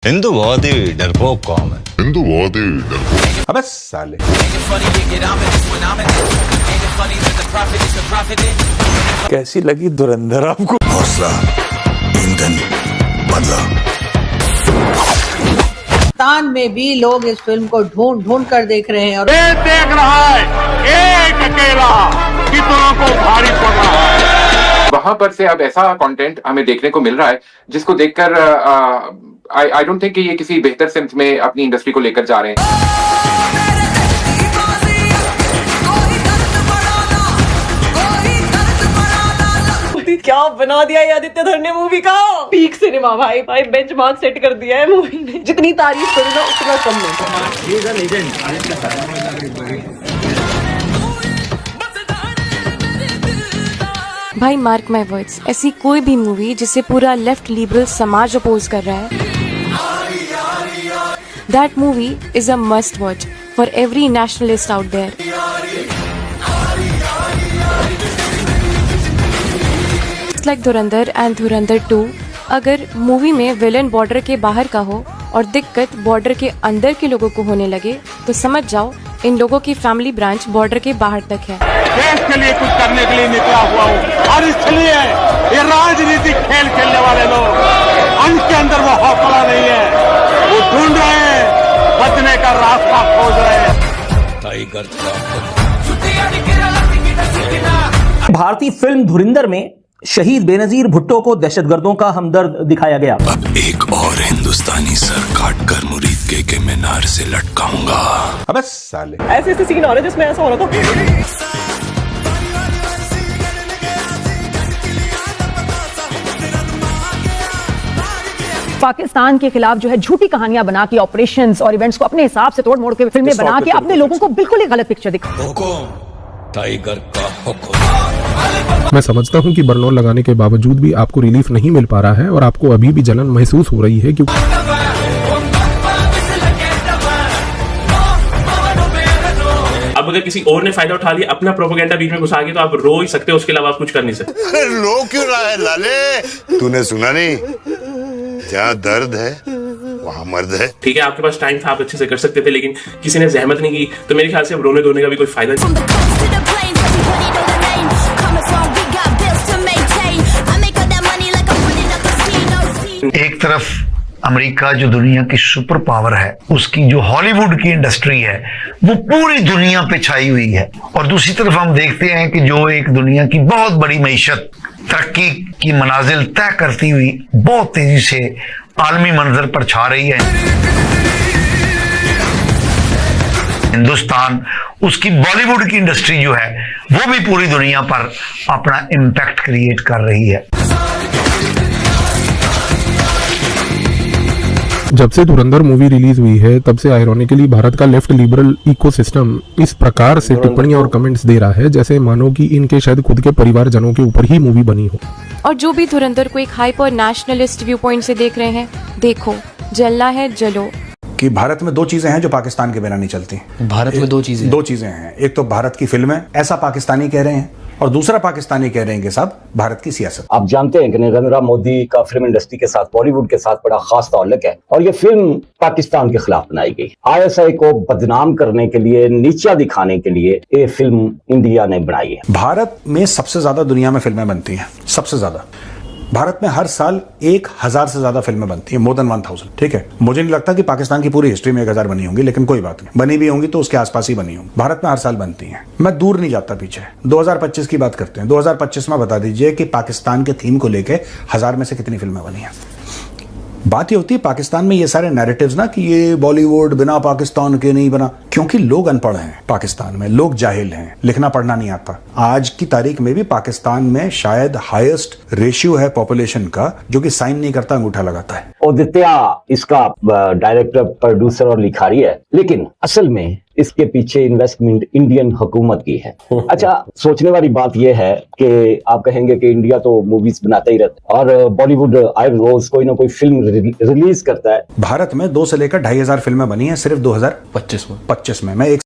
हिंदू बहुत ही डरपोक कौम है। हिंदू बहुत ही डरपोक। अबे साले कैसी लगी धुरंधर आपको? हौसला, ईंधन, बदला। पाकिस्तान में भी लोग इस फिल्म को ढूंढ ढूंढ कर देख रहे हैं और ये देख रहा है एक अकेला कितनों को भारी पड़ रहा है। वहां पर से अब ऐसा कंटेंट हमें देखने को मिल रहा है जिसको देखकर आई डोंट थिंक कि ये किसी बेहतर सिम्त में अपनी इंडस्ट्री को लेकर जा रहे हैं। क्या बना दिया ये आदित्य धर ने मूवी का। पीक सिनेमा भाई भाई बेंचमार्क सेट कर दिया है मूवी ने। जितनी तारीफ करूँ ना उतना कम है। भाई मार्क माय वर्ड्स, ऐसी कोई भी मूवी जिसे पूरा लेफ्ट लिबरल समाज अपोज कर रहा है, that movie is a must watch for every nationalist out there. Like Dhurandhar and Dhurandhar 2, अगर मूवी में विलन बॉर्डर के बाहर का हो और दिक्कत बॉर्डर के अंदर के लोगों को होने लगे तो समझ जाओ इन लोगों की फैमिली ब्रांच बॉर्डर के बाहर तक है। देश के लिए कुछ करने के लिए निकला हुआ हूँ और इसलिए ये राजनीतिक खेल खेलने वाले लोग उनके अंदर वो हौसला नहीं है, वो ढूंढ रहे हैं, बचने का रास्ता खोज रहे हैं। भारतीय फिल्म धुरिंदर में शहीद बेनजीर भुट्टो को दहशतगर्दों का हमदर्द दिखाया गया। अब एक और हिंदुस्तानी सर काटकर मुरीद के मीनार से लटकाऊंगा। अबे साले ऐसे ऐसे सीन हो रहे जिसमें ऐसा हो रहा था। पाकिस्तान के खिलाफ जो है झूठी कहानियां बना के ऑपरेशंस और इवेंट्स को अपने हिसाब से तोड़ मोड़ के फिल्में बना के अपने लोगों को बिल्कुल ही गलत पिक्चर दिखा। टाइगर का हुक्म। मैं समझता हूं कि बर्नौल लगाने के बावजूद भी आपको रिलीफ नहीं मिल पा रहा है और आपको अभी भी जलन महसूस हो रही है क्योंकि अब अगर किसी और ने फायदा उठा लिया, अपना प्रोपेगेंडा बीच में घुसा के, तो आप रो ही सकते हो, उसके अलावा आप कुछ कर नहीं सकते। अरे रो क्यों रहा है लाले? तूने सुना नहीं, जहाँ दर्द है वहाँ मर्द है। ठीक है, आपके पास टाइम था, आप अच्छे से कर सकते थे, लेकिन किसी ने जहमत नहीं की, तो मेरे ख्याल से अब रोने धोने का भी कोई फायदा नहीं। एक तरफ अमेरिका जो दुनिया की सुपर पावर है, उसकी जो हॉलीवुड की इंडस्ट्री है वो पूरी दुनिया पे छाई हुई है, और दूसरी तरफ हम देखते हैं कि जो एक दुनिया की बहुत बड़ी मईशत तरक्की की मनाजिल तय करती हुई बहुत तेजी से आलमी मंजर पर छा रही है। हिंदुस्तान, उसकी बॉलीवुड की इंडस्ट्री जो है वो भी पूरी दुनिया पर अपना इम्पैक्ट क्रिएट कर रही है। जब से धुरंधर मूवी रिलीज हुई है तब से आयरॉनिकली भारत का लेफ्ट लिबरल इकोसिस्टम इस प्रकार से टिप्पणियां और कमेंट्स दे रहा है जैसे मानो कि इनके शायद खुद के परिवारजनों के ऊपर ही मूवी बनी हो। और जो भी धुरंधर को एक हाइपर नेशनलिस्ट व्यू पॉइंट से देख रहे हैं, देखो जलना है जलो। कि भारत में दो चीजें हैं जो पाकिस्तान के बिना नहीं चलती। भारत में दो चीजें हैं, एक तो भारत की फिल्में, ऐसा पाकिस्तानी कह रहे हैं, और दूसरा पाकिस्तानी कह रहे हैं कि साहब भारत की सियासत। आप जानते हैं कि नरेंद्र मोदी का फिल्म इंडस्ट्री के साथ, बॉलीवुड के साथ बड़ा खास ताल्लुक है, और ये फिल्म पाकिस्तान के खिलाफ बनाई गई। आईएसआई को बदनाम करने के लिए, नीचा दिखाने के लिए ये फिल्म इंडिया ने बनाई है। भारत में सबसे ज्यादा दुनिया में फिल्में बनती हैं, सबसे ज्यादा। भारत में हर साल 1000 से ज्यादा फिल्में बनती है, मोर देन 1000। ठीक है, मुझे नहीं लगता कि पाकिस्तान की पूरी हिस्ट्री में 1000 बनी होंगी, लेकिन कोई बात नहीं, बनी भी होंगी तो उसके आसपास ही बनी होंगी। भारत में हर साल बनती हैं। मैं दूर नहीं जाता पीछे, 2025 की बात करते हैं। 2025 में बता दीजिए कि पाकिस्तान के थीम को लेके 1000 में से कितनी फिल्में बनी हैं। बात ये होती है पाकिस्तान में ये सारे नैरेटिव्स ना कि ये बॉलीवुड बिना पाकिस्तान के नहीं बना, क्योंकि लोग अनपढ़ हैं पाकिस्तान में, लोग जाहिल हैं, लिखना पढ़ना नहीं आता। आज की तारीख में भी पाकिस्तान में शायद हाईएस्ट रेशियो है पॉपुलेशन का जो कि साइन नहीं करता, अंगूठा लगाता है। औदित्या इसका डायरेक्टर, प्रोड्यूसर और लिखारी है, लेकिन असल में इसके पीछे इन्वेस्टमेंट इंडियन हुकूमत की है। अच्छा, सोचने वाली बात यह है कि आप कहेंगे कि इंडिया तो मूवीज बनाता ही रहता है और बॉलीवुड हर रोज कोई ना कोई फिल्म रिलीज करता है। भारत में 2 से लेकर 2500 फिल्में बनी हैं सिर्फ 2025 में। मैं एक